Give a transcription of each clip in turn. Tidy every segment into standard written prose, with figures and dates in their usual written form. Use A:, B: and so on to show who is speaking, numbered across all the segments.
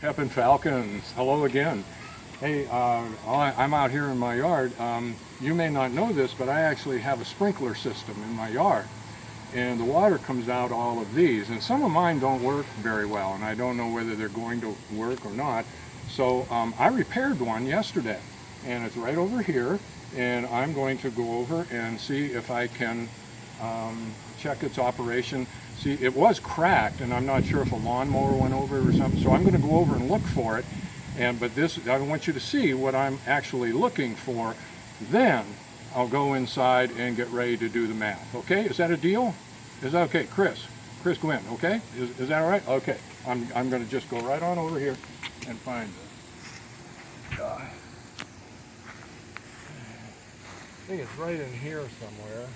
A: Pepin Falcons, hello again. Hey, I'm out here in my yard. You may not know this, but I actually have a sprinkler system in my yard. And the water comes out all of these. And some of mine don't work very well, and I don't know whether they're going to work or not. So I repaired one yesterday, and it's right over here. And I'm going to go over and see if I can check its operation. See, it was cracked, and I'm not sure if a lawnmower went over it or something, so I'm going to go over and look for it. But this, I want you to see what I'm actually looking for. Then I'll go inside and get ready to do the math. Okay, is that a deal? Is that okay? Chris Gwynn, okay? Is that all right? Okay, I'm going to just go right on over here and find it. I think it's right in here somewhere.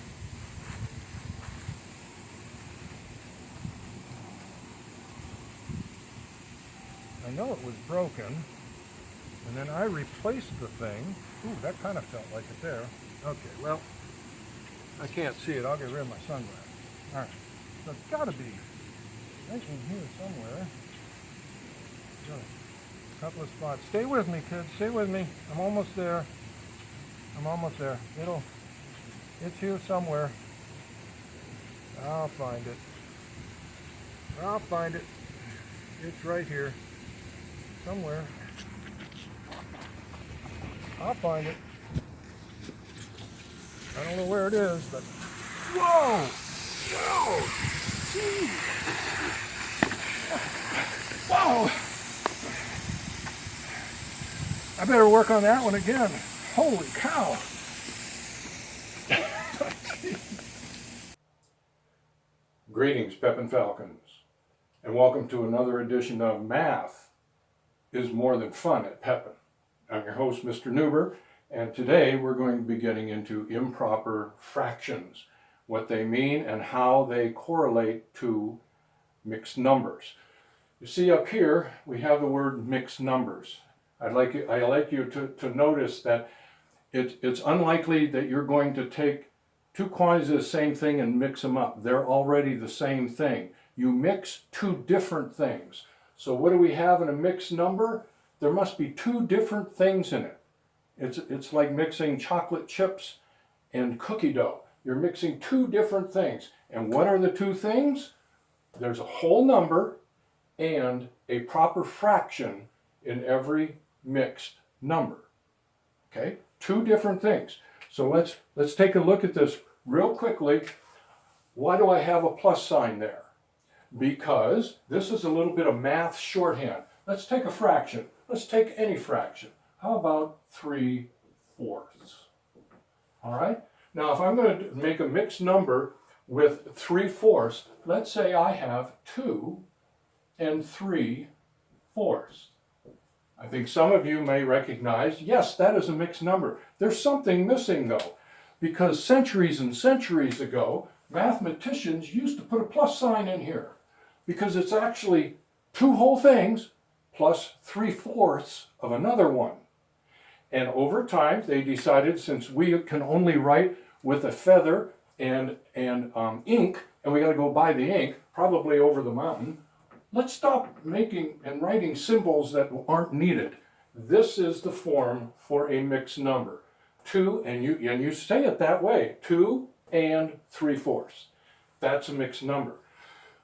A: I know it was broken, and then I replaced the thing. Ooh, that kind of felt like it there. Okay, well, I can't see it. I'll get rid of my sunglasses. All right, so it's got to be right in here somewhere. Got a couple of spots. Stay with me, kids. Stay with me. I'm almost there. I'm almost there. It's here somewhere. I'll find it. I'll find it. It's right here. Somewhere. I'll find it. I don't know where it is, but whoa! Whoa! Jeez. Whoa! I better work on that one again. Holy cow! Greetings, Pepin Falcons, and welcome to another edition of Math is More Than Fun at Pepin. I'm your host, Mr. Newber, and today we're going to be getting into improper fractions, what they mean and how they correlate to mixed numbers. You see up here, we have the word mixed numbers. I'd like you to notice that it's unlikely that you're going to take two quantities of the same thing and mix them up. They're already the same thing. You mix two different things. So what do we have in a mixed number? There must be two different things in it. It's like mixing chocolate chips and cookie dough. You're mixing two different things. And what are the two things? There's a whole number and a proper fraction in every mixed number. Okay? Two different things. So let's take a look at this real quickly. Why do I have a plus sign there? Because this is a little bit of math shorthand. Let's take a fraction. Let's take any fraction. How about 3/4? All right? Now, if I'm going to make a mixed number with 3/4, let's say I have 2 and 3/4. I think some of you may recognize, yes, that is a mixed number. There's something missing, though, because centuries and centuries ago, mathematicians used to put a plus sign in here, because it's actually two whole things plus 3/4 of another one. And over time, they decided, since we can only write with a feather and ink, and we got to go buy the ink, probably over the mountain, let's stop making and writing symbols that aren't needed. This is the form for a mixed number. 2, and you say it that way, 2 and 3/4. That's a mixed number.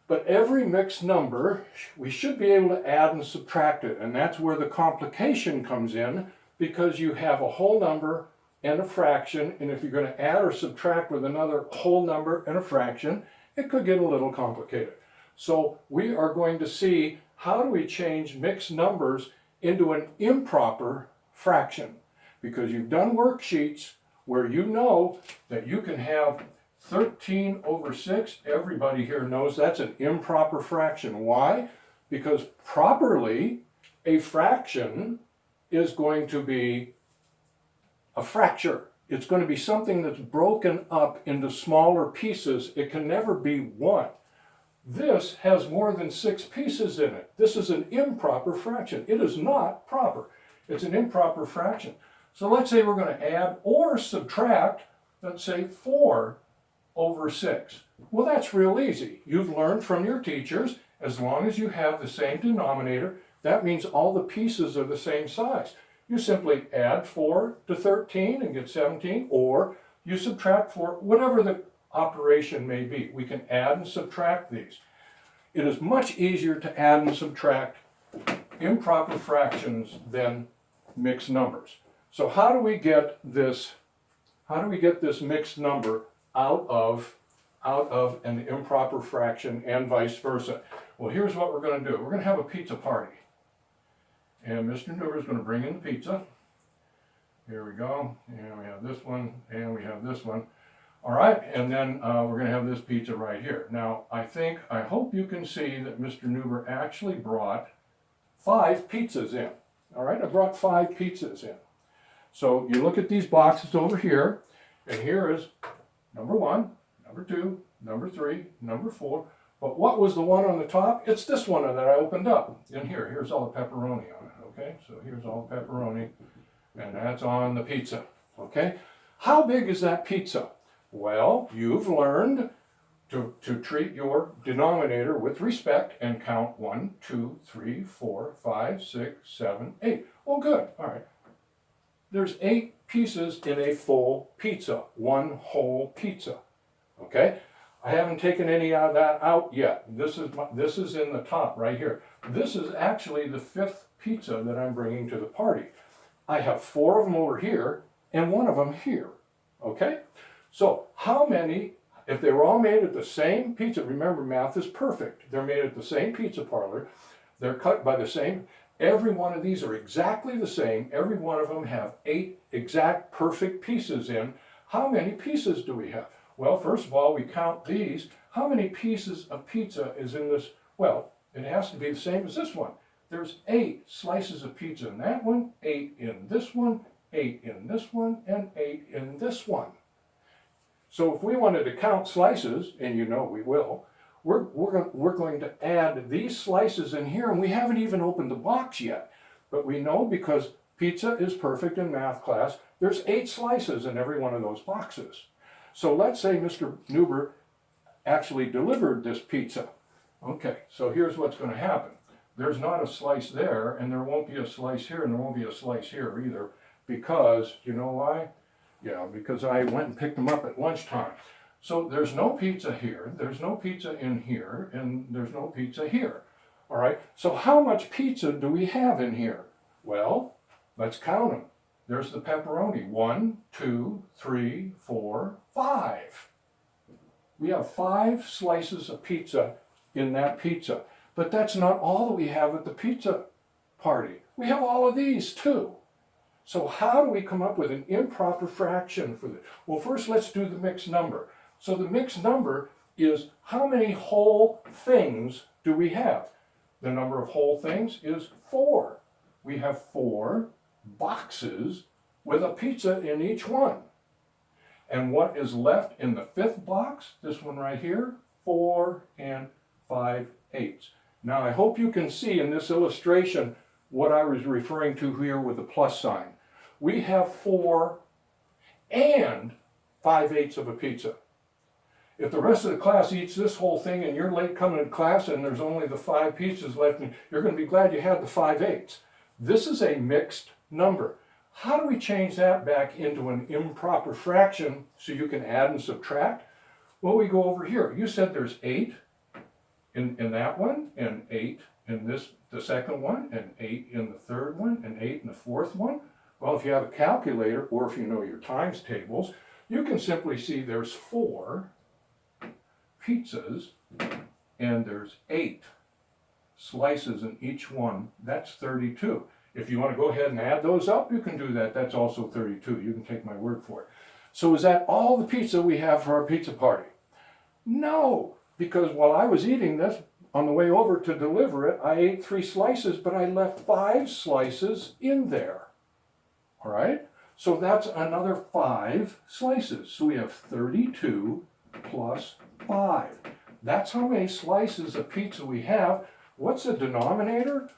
A: But every mixed number, we should be able to add and subtract it, and that's where the complication comes in, because you have a whole number and a fraction, and if you're going to add or subtract with another whole number and a fraction, it could get a little complicated. So we are going to see how do we change mixed numbers into an improper fraction, because you've done worksheets where you know that you can have 13/6. Everybody here knows that's an improper fraction. Why? Because properly, a fraction is going to be a fracture. It's going to be something that's broken up into smaller pieces. It can never be one. This has more than 6 pieces in it. This is an improper fraction. It is not proper. It's an improper fraction. So let's say we're going to add or subtract, let's say 4/6. Well, that's real easy. You've learned from your teachers, as long as you have the same denominator, That means all the pieces are the same size. You simply add 4 to 13 and get 17, or you subtract 4, whatever the operation may be. We can add and subtract these. It is much easier to add and subtract improper fractions than mixed numbers. So how do we get this mixed number out of an improper fraction and vice versa? Well, here's what we're going to do. We're going to have a pizza party. And Mr. Newber is going to bring in the pizza. Here we go. And we have this one, and we have this one. All right, and then we're going to have this pizza right here. Now, I hope you can see that Mr. Newber actually brought 5 pizzas in. All right, I brought 5 pizzas in. So you look at these boxes over here, and here is number 1, number 2, number 3, number 4. But what was the one on the top? It's this one that I opened up. And here's all the pepperoni on it, okay? So here's all the pepperoni, and that's on the pizza, okay? How big is that pizza? Well, you've learned to treat your denominator with respect and count 1, 2, 3, 4, 5, 6, 7, 8. Oh, good, all right. There's 8 pieces in a full pizza, one whole pizza, okay? I haven't taken any of that out yet. This is in the top right here. This is actually the 5th pizza that I'm bringing to the party. I have 4 of them over here and 1 of them here, okay? So how many, if they were all made at the same pizza, remember math is perfect. They're made at the same pizza parlor. They're cut by the same, every one of these are exactly the same. Every one of them have 8 exact perfect pieces in. How many pieces do we have? Well, first of all, we count these. How many pieces of pizza is in this? Well, it has to be the same as this one. There's 8 slices of pizza in that one, 8 in this one, 8 in this one, and 8 in this one. So if we wanted to count slices, and you know we will, we're going to add these slices in here, and we haven't even opened the box yet. But we know because pizza is perfect in math class, there's 8 slices in every one of those boxes. So let's say Mr. Newber actually delivered this pizza. Okay, so here's what's going to happen. There's not a slice there, and there won't be a slice here, and there won't be a slice here either, because, you know why? Yeah, because I went and picked them up at lunchtime. So there's no pizza here, there's no pizza in here, and there's no pizza here. All right, so how much pizza do we have in here? Well, let's count them. There's the pepperoni. 1, 2, 3, 4, 5. We have 5 slices of pizza in that pizza. But that's not all that we have at the pizza party. We have all of these too. So how do we come up with an improper fraction for this? Well, first let's do the mixed number. So the mixed number is how many whole things do we have? The number of whole things is 4. We have 4 boxes with a pizza in each one. And what is left in the 5th box, this one right here, 4 and 5/8. Now I hope you can see in this illustration what I was referring to here with the plus sign. We have 4 and 5/8 of a pizza. If the rest of the class eats this whole thing and you're late coming to class and there's only the 5 pizzas left, you're going to be glad you had the 5/8. This is a mixed number. How do we change that back into an improper fraction so you can add and subtract? Well, we go over here. You said there's 8 in that one, and 8 in the second one, and 8 in the third one, and 8 in the 4th one. Well, if you have a calculator, or if you know your times tables, you can simply see there's 4 pizzas, and there's 8 slices in each one. That's 32. If you want to go ahead and add those up, you can do that. That's also 32. You can take my word for it. So is that all the pizza we have for our pizza party? No, because while I was eating this, on the way over to deliver it, I ate 3 slices, but I left 5 slices in there. All right? So that's another 5 slices. So we have 32 plus 5. That's how many slices of pizza we have. What's the denominator?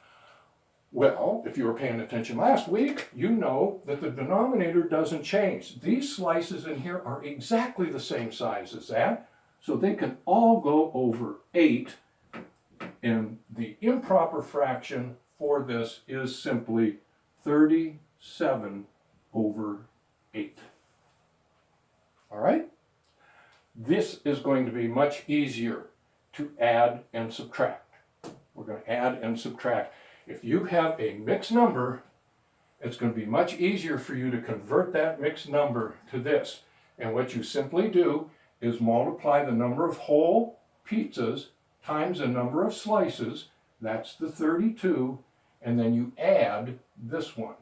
A: Well, if you were paying attention last week, you know that the denominator doesn't change. These slices in here are exactly the same size as that, so they can all go over 8, and the improper fraction for this is simply 37 over 8. All right? This is going to be much easier to add and subtract. We're going to add and subtract. If you have a mixed number, it's going to be much easier for you to convert that mixed number to this. And what you simply do is multiply the number of whole pizzas times the number of slices. That's the 32. And then you add this one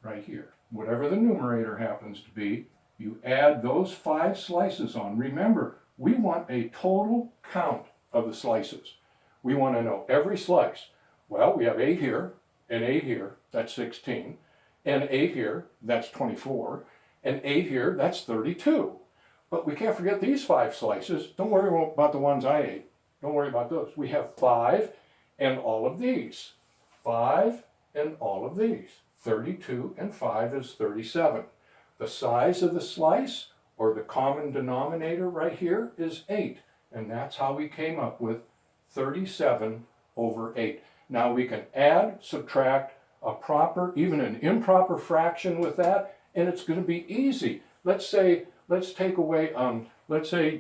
A: right here. Whatever the numerator happens to be, you add those 5 slices on. Remember, we want a total count of the slices. We want to know every slice. Well, we have 8 here, and 8 here, that's 16, and 8 here, that's 24, and 8 here, that's 32. But we can't forget these 5 slices. Don't worry about the ones I ate. Don't worry about those. We have 5 and all of these. 5 and all of these. 32 and 5 is 37. The size of the slice, or the common denominator right here, is 8. And that's how we came up with 37 over 8. Now we can add, subtract a proper, even an improper fraction with that, and it's going to be easy. Let's say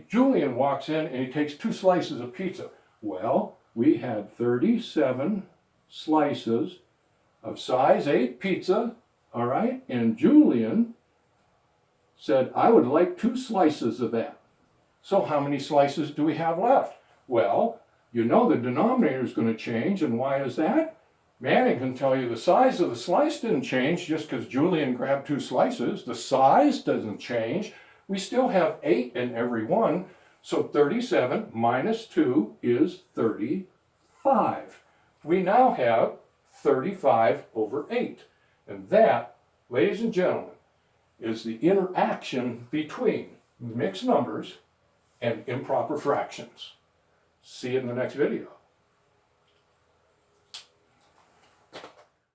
A: Julian walks in and he takes 2 slices of pizza. Well, we had 37 slices of size 8 pizza, all right? And Julian said, I would like 2 slices of that. So how many slices do we have left? Well, you know the denominator is going to change, and why is that? Manning can tell you the size of the slice didn't change just because Julian grabbed 2 slices. The size doesn't change. We still have 8 in every one, so 37 minus 2 is 35. We now have 35 over 8. And that, ladies and gentlemen, is the interaction between mixed numbers and improper fractions. See you in the next video.